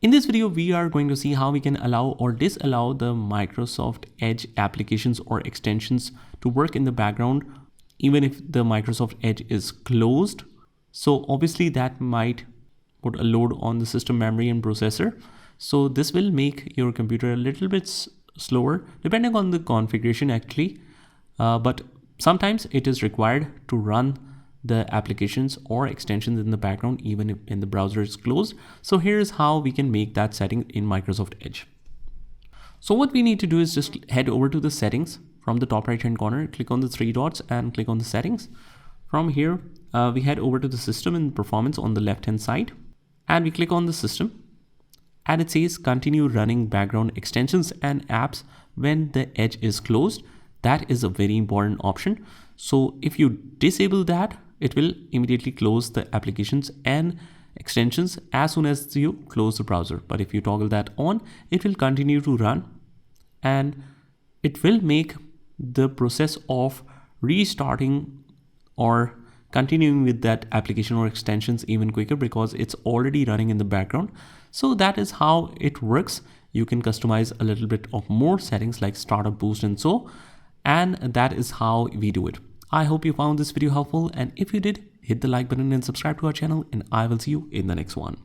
In this video, we are going to see how we can allow or disallow the Microsoft Edge applications or extensions to work in the background, even if the Microsoft Edge is closed. So obviously that might put a load on the system memory and processor. So this will make your computer a little bit slower depending on the configuration actually. But sometimes it is required to run the applications or extensions in the background even if in the browser is closed. So here's how we can make that setting in Microsoft Edge. So what we need to do is just head over to the settings from the top right hand corner, click on the three dots and click on the settings. From here we head over to the system and performance on the left hand side and we click on the system and it says continue running background extensions and apps when the Edge is closed. That is a very important option. So if you disable that, it will immediately close the applications and extensions as soon as you close the browser. But if you toggle that on, it will continue to run and it will make the process of restarting or continuing with that application or extensions even quicker because it's already running in the background. So that is how it works. You can customize a little bit of more settings like startup boost and so, and that is how we do it. I hope you found this video helpful, and if you did, hit the like button and subscribe to our channel, and I will see you in the next one.